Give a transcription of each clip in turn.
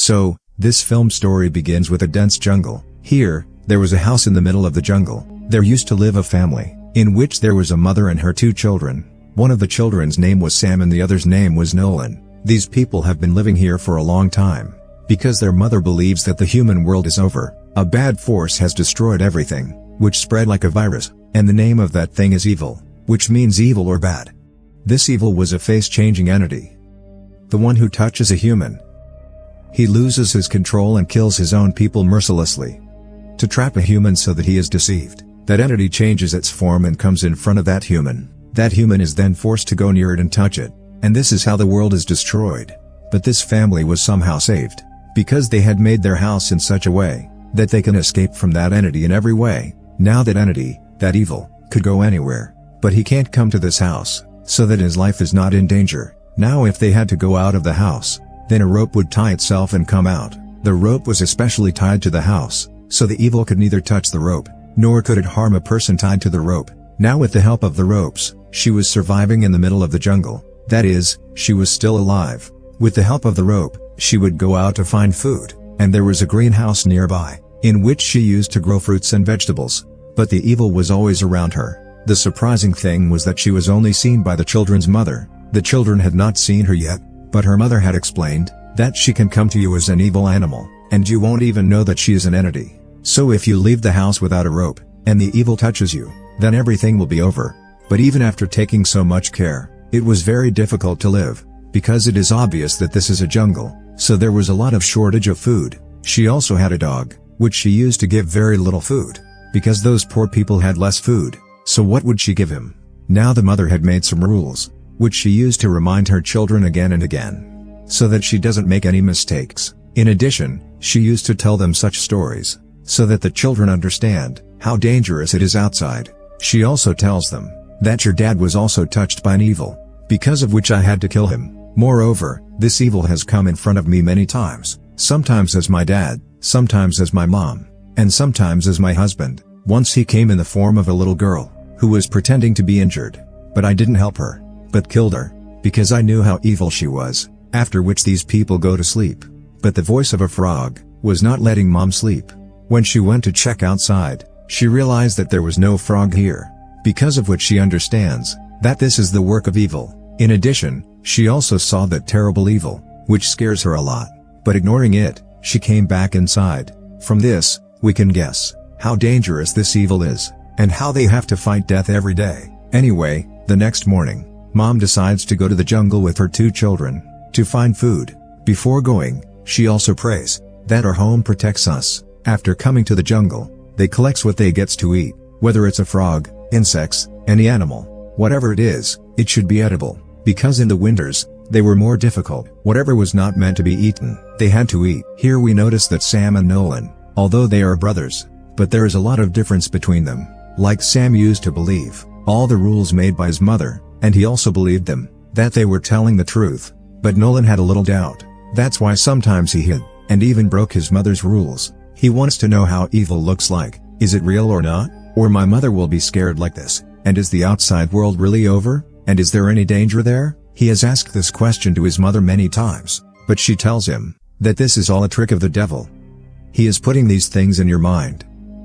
So, this film story begins with a dense jungle. Here, there was a house in the middle of the jungle. There used to live a family, in which there was a mother and her 2 children. One of the children's name was Sam and the other's name was Nolan. These people have been living here for a long time. Because their mother believes that the human world is over, a bad force has destroyed everything, which spread like a virus, and the name of that thing is evil, which means evil or bad. This evil was a face-changing entity. The one who touches a human, he loses his control and kills his own people mercilessly. To trap a human so that he is deceived, that entity changes its form and comes in front of that human. That human is then forced to go near it and touch it, and this is how the world is destroyed. But this family was somehow saved, because they had made their house in such a way, that they can escape from that entity in every way. Now that entity, that evil, could go anywhere, but he can't come to this house, so that his life is not in danger. Now if they had to go out of the house, then a rope would tie itself and come out. The rope was especially tied to the house, so the evil could neither touch the rope, nor could it harm a person tied to the rope. Now with the help of the ropes, she was surviving in the middle of the jungle. That is, she was still alive. With the help of the rope, she would go out to find food, and there was a greenhouse nearby, in which she used to grow fruits and vegetables. But the evil was always around her. The surprising thing was that she was only seen by the children's mother. The children had not seen her yet, but her mother had explained that she can come to you as an evil animal, and you won't even know that she is an entity. So if you leave the house without a rope, and the evil touches you, then everything will be over. But even after taking so much care, it was very difficult to live, because it is obvious that this is a jungle, so there was a lot of shortage of food. She also had a dog, which she used to give very little food, because those poor people had less food. So what would she give him? Now the mother had made some rules, which she used to remind her children again and again, so that she doesn't make any mistakes. In addition, she used to tell them such stories, so that the children understand how dangerous it is outside. She also tells them that your dad was also touched by an evil, because of which I had to kill him. Moreover, this evil has come in front of me many times, sometimes as my dad, sometimes as my mom, and sometimes as my husband. Once he came in the form of a little girl, who was pretending to be injured, but I didn't help her, but killed her, because I knew how evil she was. After which these people go to sleep. But the voice of a frog was not letting Mom sleep. When she went to check outside, she realized that there was no frog here, because of which she understands that this is the work of evil. In addition, she also saw that terrible evil, which scares her a lot, but ignoring it, she came back inside. From this, we can guess how dangerous this evil is, and how they have to fight death every day. Anyway, the next morning, Mom decides to go to the jungle with her 2 children, to find food. Before going, she also prays that our home protects us. After coming to the jungle, they collects what they gets to eat, whether it's a frog, insects, any animal, whatever it is, it should be edible, because in the winters, they were more difficult. Whatever was not meant to be eaten, they had to eat. Here we notice that Sam and Nolan, although they are brothers, but there is a lot of difference between them. Like Sam used to believe all the rules made by his mother, and he also believed them, that they were telling the truth. But Nolan had a little doubt. That's why sometimes he hid, and even broke his mother's rules. He wants to know how evil looks like. Is it real or not? Or my mother will be scared like this? And is the outside world really over? And is there any danger there? He has asked this question to his mother many times, but she tells him that this is all a trick of the devil. He is putting these things in your mind,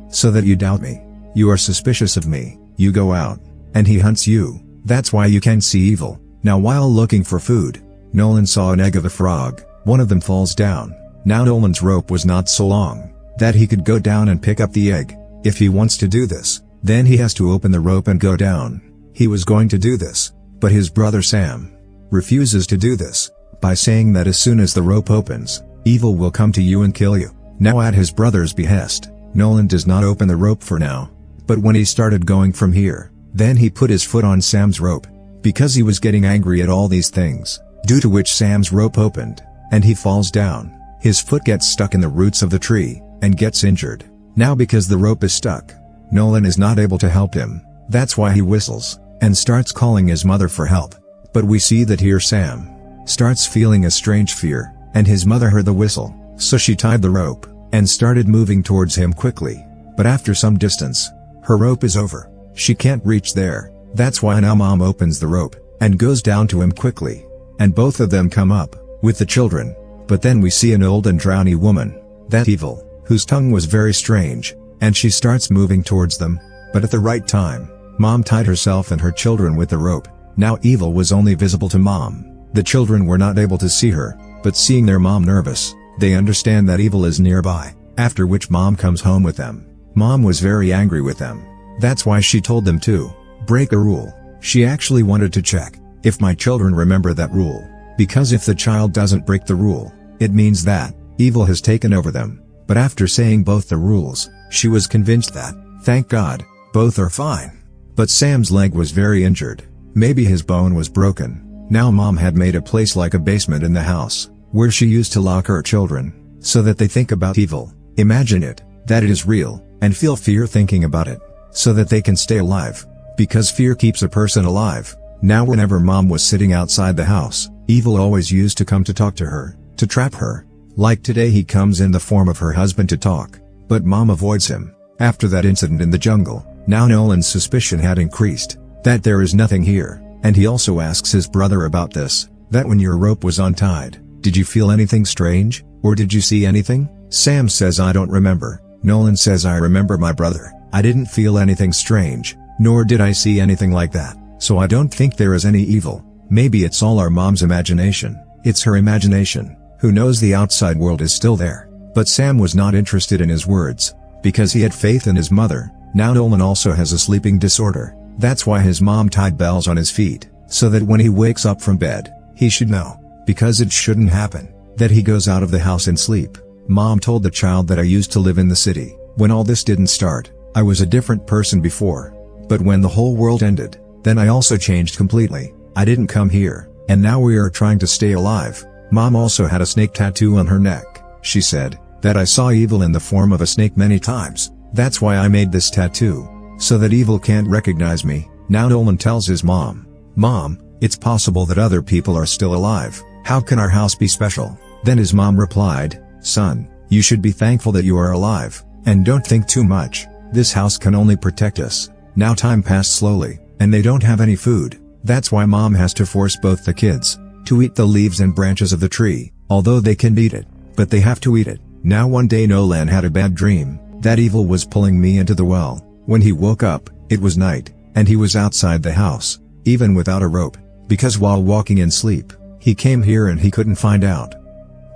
so that you doubt me. You are suspicious of me. You go out, and he hunts you. That's why you can see evil. Now while looking for food, Nolan saw an egg of a frog. One of them falls down. Now Nolan's rope was not so long that he could go down and pick up the egg. If he wants to do this, then he has to open the rope and go down. He was going to do this, but his brother Sam refuses to do this, by saying that as soon as the rope opens, evil will come to you and kill you. Now at his brother's behest, Nolan does not open the rope for now. But when he started going from here, then he put his foot on Sam's rope, because he was getting angry at all these things, due to which Sam's rope opened, and he falls down. His foot gets stuck in the roots of the tree, and gets injured. Now because the rope is stuck, Nolan is not able to help him. That's why he whistles, and starts calling his mother for help. But we see that here Sam starts feeling a strange fear, and his mother heard the whistle, so she tied the rope, and started moving towards him quickly. But after some distance, her rope is over. She can't reach there. That's why now Mom opens the rope, and goes down to him quickly, and both of them come up, with the children. But then we see an old and drowny woman, that evil, whose tongue was very strange, and she starts moving towards them. But at the right time, Mom tied herself and her children with the rope. Now evil was only visible to Mom. The children were not able to see her, but seeing their mom nervous, they understand that evil is nearby, after which Mom comes home with them. Mom was very angry with them. That's why she told them to break a rule. She actually wanted to check if my children remember that rule, because if the child doesn't break the rule, it means that evil has taken over them. But after saying both the rules, she was convinced that, thank God, both are fine. But Sam's leg was very injured. Maybe his bone was broken. Now Mom had made a place like a basement in the house, where she used to lock her children, so that they think about evil, imagine it, that it is real, and feel fear thinking about it, so that they can stay alive. Because fear keeps a person alive. Now whenever Mom was sitting outside the house, evil always used to come to talk to her, to trap her. Like today he comes in the form of her husband to talk, but Mom avoids him. After that incident in the jungle, now Nolan's suspicion had increased, that there is nothing here, and he also asks his brother about this, that when your rope was untied, did you feel anything strange, or did you see anything? Sam says I don't remember. Nolan says I remember my brother, I didn't feel anything strange, nor did I see anything like that, so I don't think there is any evil. Maybe it's all our mom's imagination, it's her imagination, who knows the outside world is still there. But Sam was not interested in his words, because he had faith in his mother. Now Nolan also has a sleeping disorder, that's why his mom tied bells on his feet, so that when he wakes up from bed, he should know, because it shouldn't happen, that he goes out of the house and sleep. Mom told the child that I used to live in the city. When all this didn't start, I was a different person before. But when the whole world ended, then I also changed completely. I didn't come here, and now we are trying to stay alive. Mom also had a snake tattoo on her neck. She said that I saw evil in the form of a snake many times. That's why I made this tattoo, so that evil can't recognize me. Now Nolan tells his mom, Mom, it's possible that other people are still alive. How can our house be special? Then his mom replied, Son, you should be thankful that you are alive, and don't think too much. This house can only protect us. Now time passed slowly, and they don't have any food. That's why Mom has to force both the kids to eat the leaves and branches of the tree, although they can eat it, but they have to eat it. Now one day Nolan had a bad dream, that evil was pulling me into the well. When he woke up, it was night, and he was outside the house, even without a rope, because while walking in sleep, he came here and he couldn't find out.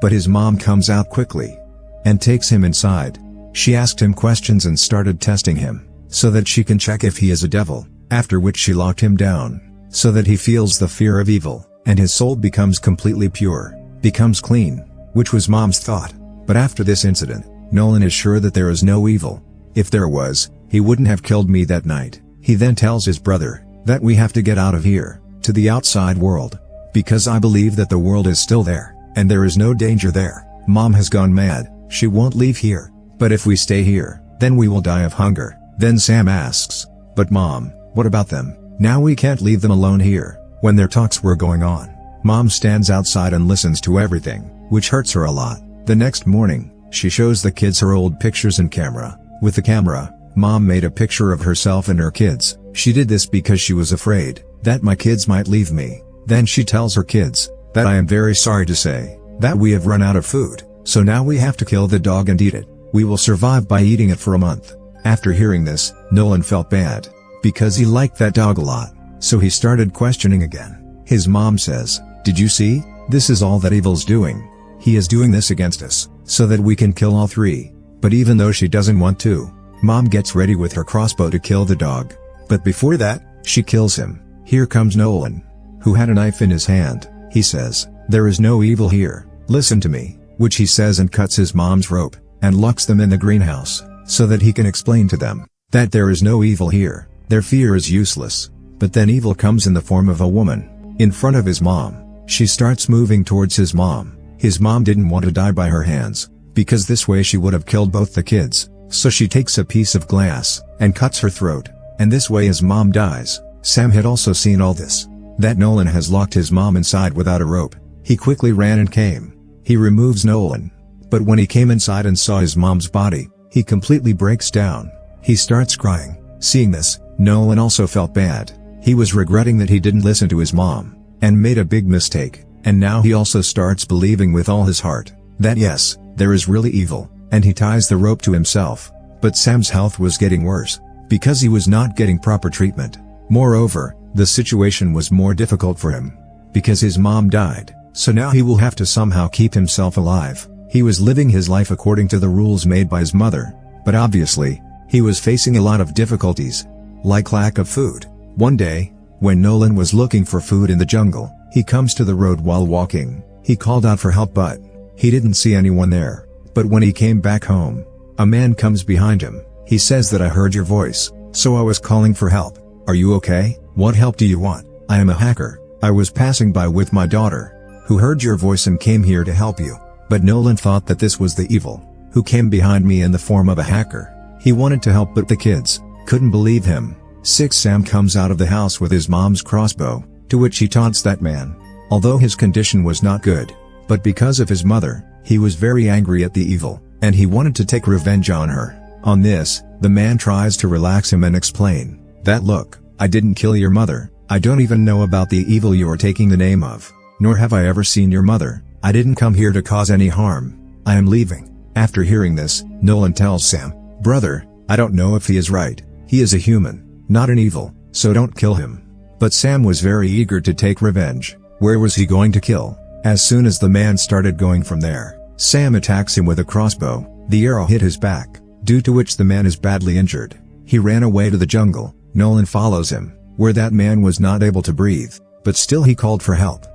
But his mom comes out quickly, and takes him inside. She asked him questions and started testing him, so that she can check if he is a devil, after which she locked him down, so that he feels the fear of evil, and his soul becomes completely pure, becomes clean, which was Mom's thought. But after this incident, Nolan is sure that there is no evil. If there was, he wouldn't have killed me that night. He then tells his brother that we have to get out of here, to the outside world, because I believe that the world is still there, and there is no danger there. Mom has gone mad, she won't leave here, but if we stay here, then we will die of hunger. Then Sam asks, but Mom, what about them? Now we can't leave them alone here. When their talks were going on, Mom stands outside and listens to everything, which hurts her a lot. The next morning, she shows the kids her old pictures and camera. With the camera, Mom made a picture of herself and her kids. She did this because she was afraid that my kids might leave me. Then she tells her kids that I am very sorry to say that we have run out of food, so now we have to kill the dog and eat it. We will survive by eating it for a month. After hearing this, Nolan felt bad, because he liked that dog a lot, so he started questioning again. His mom says, did you see? This is all that evil's doing. He is doing this against us, so that we can kill all three. But even though she doesn't want to, Mom gets ready with her crossbow to kill the dog. But before that, she kills him. Here comes Nolan, who had a knife in his hand. He says, there is no evil here, listen to me, which he says and cuts his mom's rope, and locks them in the greenhouse, so that he can explain to them that there is no evil here. Their fear is useless. But then evil comes in the form of a woman, in front of his mom. She starts moving towards his mom. His mom didn't want to die by her hands, because this way she would have killed both the kids. So she takes a piece of glass, and cuts her throat, and this way his mom dies. Sam had also seen all this, that Nolan has locked his mom inside without a rope. He quickly ran and came. He removes Nolan. But when he came inside and saw his mom's body, he completely breaks down. He starts crying. Seeing this, Nolan also felt bad. He was regretting that he didn't listen to his mom, and made a big mistake. And now he also starts believing with all his heart that yes, there is really evil, and he ties the rope to himself. But Sam's health was getting worse because he was not getting proper treatment. Moreover, the situation was more difficult for him because his mom died, so now he will have to somehow keep himself alive. He was living his life according to the rules made by his mother, but obviously, he was facing a lot of difficulties, like lack of food. One day, when Nolan was looking for food in the jungle, he comes to the road while walking. He called out for help but he didn't see anyone there. But when he came back home, a man comes behind him. He says that I heard your voice, so I was calling for help. Are you okay? What help do you want? I am a hacker. I was passing by with my daughter, who heard your voice and came here to help you. But Nolan thought that this was the evil, who came behind me in the form of a hacker. He wanted to help but the kids couldn't believe him. 6. Sam comes out of the house with his mom's crossbow, to which he taunts that man. Although his condition was not good, but because of his mother, he was very angry at the evil, and he wanted to take revenge on her. On this, the man tries to relax him and explain that look, I didn't kill your mother, I don't even know about the evil you are taking the name of, nor have I ever seen your mother, I didn't come here to cause any harm, I am leaving. After hearing this, Nolan tells Sam, brother, I don't know if he is right, he is a human, not an evil, so don't kill him. But Sam was very eager to take revenge. Where was he going to kill? As soon as the man started going from there, Sam attacks him with a crossbow. The arrow hit his back, due to which the man is badly injured. He ran away to the jungle. Nolan follows him, where that man was not able to breathe, but still he called for help.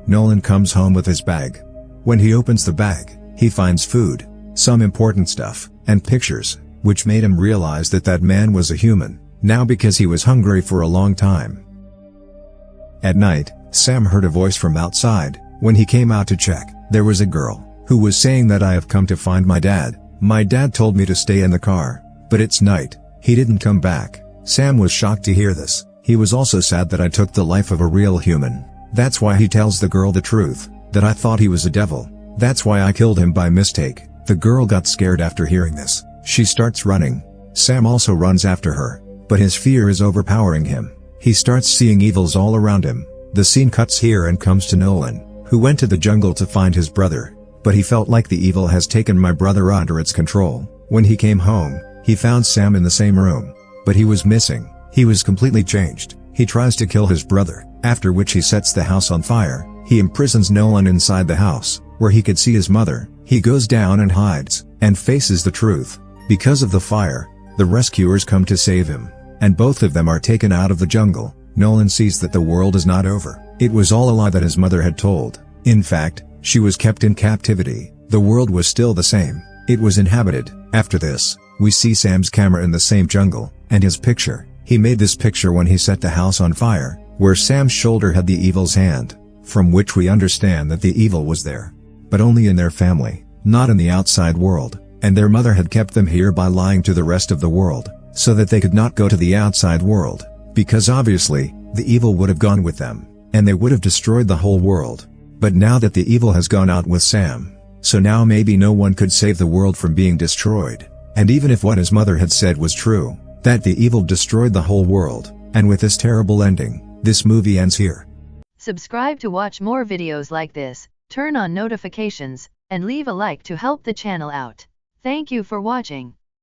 Nolan comes home with his bag. When he opens the bag, he finds food, some important stuff, and pictures, which made him realize that that man was a human, now because he was hungry for a long time. At night, Sam heard a voice from outside. When he came out to check, there was a girl, who was saying that I have come to find my dad. My dad told me to stay in the car, but it's night, he didn't come back. Sam was shocked to hear this. He was also sad that I took the life of a real human. That's why he tells the girl the truth, that I thought he was a devil. That's why I killed him by mistake. The girl got scared after hearing this. She starts running. Sam also runs after her, but his fear is overpowering him. He starts seeing evils all around him. The scene cuts here and comes to Nolan, who went to the jungle to find his brother, but he felt like the evil has taken my brother under its control. When he came home, he found Sam in the same room, but he was missing. He was completely changed. He tries to kill his brother, after which he sets the house on fire. He imprisons Nolan inside the house, where he could see his mother. He goes down and hides, and faces the truth. Because of the fire, the rescuers come to save him, and both of them are taken out of the jungle. Nolan sees that the world is not over. It was all a lie that his mother had told. In fact, she was kept in captivity. The world was still the same. It was inhabited. After this, we see Sam's camera in the same jungle, and his picture. He made this picture when he set the house on fire, where Sam's shoulder had the evil's hand, from which we understand that the evil was there, but only in their family, not in the outside world, and their mother had kept them here by lying to the rest of the world, so that they could not go to the outside world, because obviously, the evil would have gone with them, and they would have destroyed the whole world. But now that the evil has gone out with Sam, so now maybe no one could save the world from being destroyed. And even if what his mother had said was true, that the evil destroyed the whole world, and with this terrible ending, this movie ends here. Subscribe to watch more videos like this, turn on notifications, and leave a like to help the channel out. Thank you for watching.